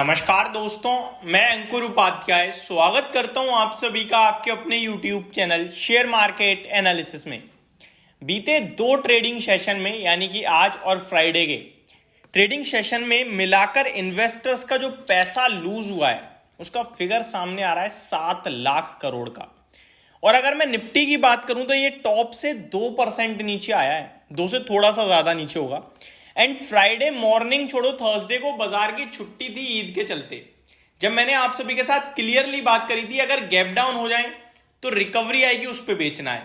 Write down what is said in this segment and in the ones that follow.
नमस्कार दोस्तों, मैं अंकुर उपाध्याय स्वागत करता हूं आप सभी का आपके अपने YouTube channel share market analysis में। बीते दो ट्रेडिंग सेशन में यानी कि आज और फ्राइडे के ट्रेडिंग सेशन में मिलाकर इन्वेस्टर्स का जो पैसा लूज हुआ है उसका फिगर सामने आ रहा है 7 लाख करोड़ का। और अगर मैं निफ्टी की बात करूं तो ये टॉप से 2% नीचे आया है, 2 से थोड़ा सा ज्यादा नीचे होगा। एंड फ्राइडे मॉर्निंग छोड़ो, थर्सडे को बाजार की छुट्टी थी ईद के चलते। जब मैंने आप सभी के साथ क्लियरली बात करी थी अगर गैप डाउन हो जाए तो रिकवरी आएगी, उस पर बेचना है।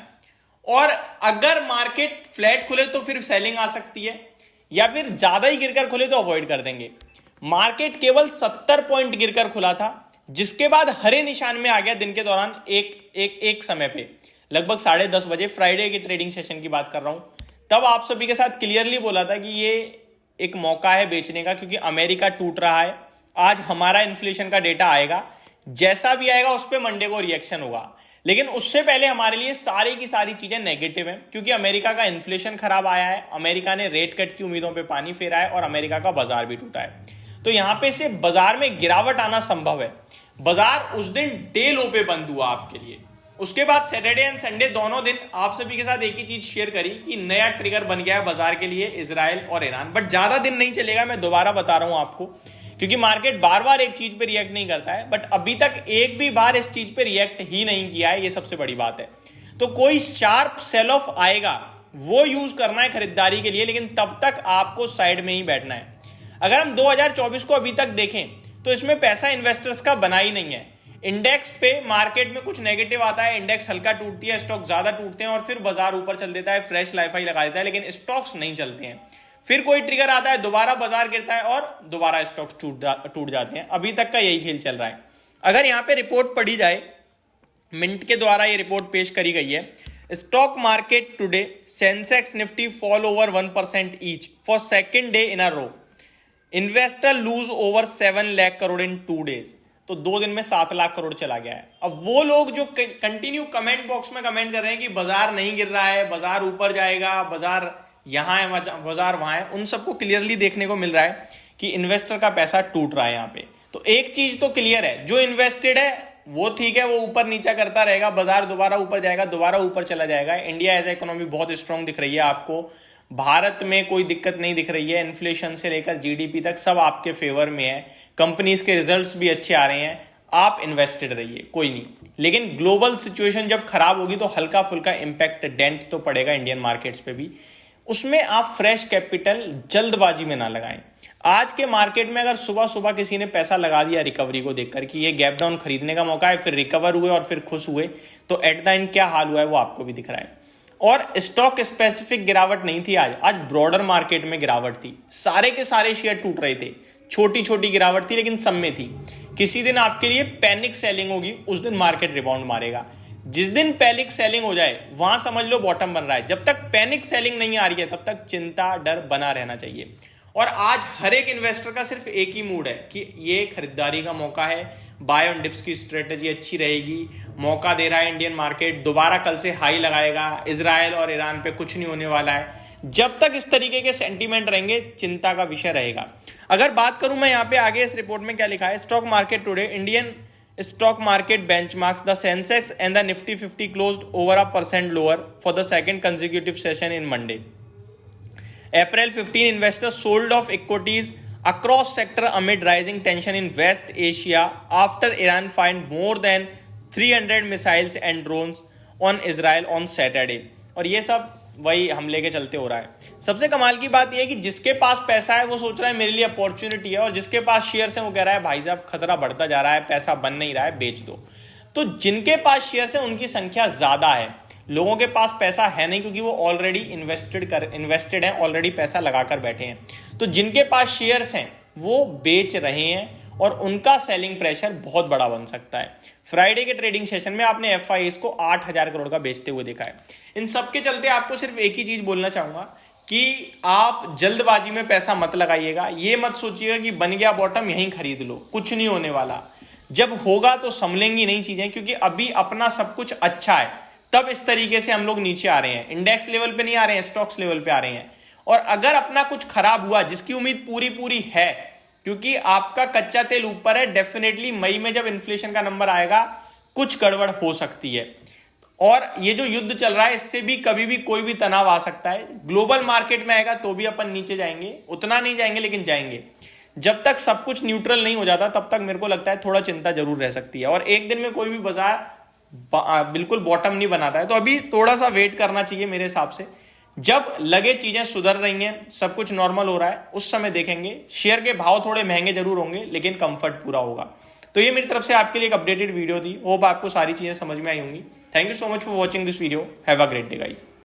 और अगर मार्केट फ्लैट खुले तो फिर सेलिंग आ सकती है, या फिर ज्यादा ही गिरकर खुले तो अवॉइड कर देंगे। मार्केट केवल 70 पॉइंट गिरकर खुला था, जिसके बाद हरे निशान में आ गया दिन के दौरान एक समय पे लगभग 10:30 बजे, फ्राइडे के ट्रेडिंग सेशन की बात कर रहा हूं। तब आप सभी के साथ क्लियरली बोला था कि ये एक मौका है बेचने का, क्योंकि अमेरिका टूट रहा है। आज हमारा इन्फ्लेशन का डेटा आएगा, जैसा भी आएगा उस पर मंडे को रिएक्शन होगा। लेकिन उससे पहले हमारे लिए सारी की सारी चीजें नेगेटिव हैं, क्योंकि अमेरिका का इन्फ्लेशन खराब आया है, अमेरिका ने रेट कट की उम्मीदों पर पानी फेरा है और अमेरिका का बाजार भी टूटा है। तो यहां पे से बाजार में गिरावट आना संभव है। बाजार उस दिन डे लो पे बंद हुआ आपके लिए। उसके बाद सैटरडे एंड संडे दोनों दिन आप सभी के साथ एक ही चीज शेयर करी कि नया ट्रिगर बन गया है बाजार के लिए, इजराइल और ईरान। बट ज्यादा दिन नहीं चलेगा, मैं दोबारा बता रहा हूं आपको, क्योंकि मार्केट बार बार एक चीज पे रिएक्ट नहीं करता है। बट अभी तक एक भी बार इस चीज पे रिएक्ट ही नहीं किया है, ये सबसे बड़ी बात है। तो कोई शार्प सेल ऑफ आएगा वो यूज करना है खरीदारी के लिए, लेकिन तब तक आपको साइड में ही बैठना है। अगर हम 2024 को अभी तक देखें तो इसमें पैसा इन्वेस्टर्स का बना ही नहीं है। इंडेक्स पे मार्केट में कुछ नेगेटिव आता है, इंडेक्स हल्का टूटती है, स्टॉक ज्यादा टूटते हैं और फिर बाजार ऊपर चल देता है, फ्रेश लाइफाई लगा देता है, लेकिन स्टॉक्स नहीं चलते हैं। फिर कोई ट्रिगर आता है, दोबारा बाजार गिरता है और दोबारा स्टॉक्स टूट जाते हैं। अभी तक का यही खेल चल रहा है। अगर यहाँ पे रिपोर्ट पढ़ी जाए, मिंट के द्वारा ये रिपोर्ट पेश करी गई है। Stock market today, Sensex Nifty fall over 1% each for second day in a row. Investor lose over 7 lakh crore in 2 days। तो 2 दिन में 7 लाख करोड़ चला गया है। अब वो लोग जो कंटिन्यू कमेंट बॉक्स में कमेंट कर रहे हैं कि बाजार नहीं गिर रहा है, बाजार ऊपर जाएगा, बाजार यहां है, बाजार वहां है, उन सबको क्लियरली देखने को मिल रहा है कि इन्वेस्टर का पैसा टूट रहा है यहां पे। तो एक चीज तो क्लियर है, जो इन्वेस्टेड है वो ठीक है, वो ऊपर नीचा करता रहेगा, बाजार दोबारा ऊपर जाएगा, दोबारा ऊपर चला जाएगा। इंडिया एज ए इकोनॉमी बहुत स्ट्रांग दिख रही है आपको, भारत में कोई दिक्कत नहीं दिख रही है। इन्फ्लेशन से लेकर जीडीपी तक सब आपके फेवर में है, कंपनीज के रिजल्ट्स भी अच्छे आ रहे हैं। आप इन्वेस्टेड रहिए, कोई नहीं। लेकिन ग्लोबल सिचुएशन जब खराब होगी तो हल्का फुल्का इंपैक्ट, डेंट तो पड़ेगा इंडियन मार्केट्स पे भी। उसमें आप फ्रेश कैपिटल जल्दबाजी में ना लगाएं। आज के मार्केट में अगर सुबह सुबह किसी ने पैसा लगा दिया रिकवरी को देखकर कि ये गैप डाउन खरीदने का मौका है, फिर रिकवर हुए और फिर खुश हुए, तो एट द एंड क्या हाल हुआ है वो आपको भी दिख रहा है। और स्टॉक स्पेसिफिक गिरावट नहीं थी आज ब्रॉडर मार्केट में गिरावट थी। सारे के सारे शेयर टूट रहे थे, छोटी छोटी गिरावट थी लेकिन सब में थी। किसी दिन आपके लिए पैनिक सेलिंग होगी, उस दिन मार्केट रिबाउंड मारेगा। जिस दिन पैनिक सेलिंग हो जाए वहां समझ लो बॉटम बन रहा है। जब तक पैनिक सेलिंग नहीं आ रही है तब तक चिंता, डर बना रहना चाहिए। और आज हर एक इन्वेस्टर का सिर्फ एक ही मूड है कि ये खरीदारी का मौका है, बाय ऑन डिप्स की स्ट्रेटेजी अच्छी रहेगी, मौका दे रहा है इंडियन मार्केट, दोबारा कल से हाई लगाएगा, इजराइल और ईरान पे कुछ नहीं होने वाला है। जब तक इस तरीके के सेंटीमेंट रहेंगे चिंता का विषय रहेगा। अगर बात करूं मैं यहाँ पे आगे इस रिपोर्ट में क्या लिखा है, stock market today, Indian stock market benchmarks, the Sensex and the Nifty 50 closed over 1% lower for the second consecutive session in Monday. April 15 investors sold off equities across sector amid rising tension in West Asia after Iran fired more than 300 missiles and drones on Israel on Saturday. और ये सब वही हमले के चलते हो रहा है। सबसे कमाल की बात यह है कि जिसके पास पैसा है वो सोच रहा है मेरे लिए अपॉर्चुनिटी है, और जिसके पास शेयर्स है वो कह रहा है भाई साहब खतरा बढ़ता जा रहा है, पैसा बन नहीं रहा है, बेच दो। तो जिनके पास शेयर्स है उनकी संख्या ज्यादा है, लोगों के पास पैसा है नहीं, क्योंकि वो ऑलरेडी इन्वेस्टेड हैं, ऑलरेडी पैसा लगाकर बैठे हैं। तो जिनके पास शेयर्स हैं वो बेच रहे हैं और उनका सेलिंग प्रेशर बहुत बड़ा बन सकता है। फ्राइडे के ट्रेडिंग सेशन में आपने एफआईएस को 8,000 करोड़ का बेचते हुए देखा है। इन सब के चलते आपको सिर्फ एक ही चीज बोलना चाहूंगा कि आप जल्दबाजी में पैसा मत लगाइएगा। ये मत सोचिएगा कि बन गया बॉटम यहीं खरीद लो, कुछ नहीं होने वाला। जब होगा तो संभलेंगी नहीं चीजें, क्योंकि अभी अपना सब कुछ अच्छा है, तब इस तरीके से हम लोग नीचे आ रहे हैं। इंडेक्स लेवल पे नहीं आ रहे हैं, स्टॉक्स लेवल पे आ रहे हैं। और अगर अपना कुछ खराब हुआ, जिसकी उम्मीद पूरी है, क्योंकि आपका कच्चा तेल ऊपर है। डेफिनेटली मई में जब इन्फ्लेशन का नंबर आएगा कुछ गड़बड़ हो सकती है। और ये जो युद्ध चल रहा है इससे भी कभी भी कोई भी तनाव आ सकता है। ग्लोबल मार्केट में आएगा तो भी अपन नीचे जाएंगे, उतना नहीं जाएंगे लेकिन जाएंगे। जब तक सब कुछ न्यूट्रल नहीं हो जाता तब तक मेरे को लगता है थोड़ा चिंता जरूर रह सकती है। और एक दिन में कोई भी बाजार बिल्कुल बॉटम नहीं बनाता है, तो अभी थोड़ा सा वेट करना चाहिए मेरे हिसाब से। जब लगे चीजें सुधर रही हैं, सब कुछ नॉर्मल हो रहा है, उस समय देखेंगे। शेयर के भाव थोड़े महंगे जरूर होंगे लेकिन कंफर्ट पूरा होगा। तो ये मेरी तरफ से आपके लिए एक अपडेटेड वीडियो थी। होप आपको सारी चीजें समझ में आई होंगी। Thank you so much for watching this video. Have a great day guys.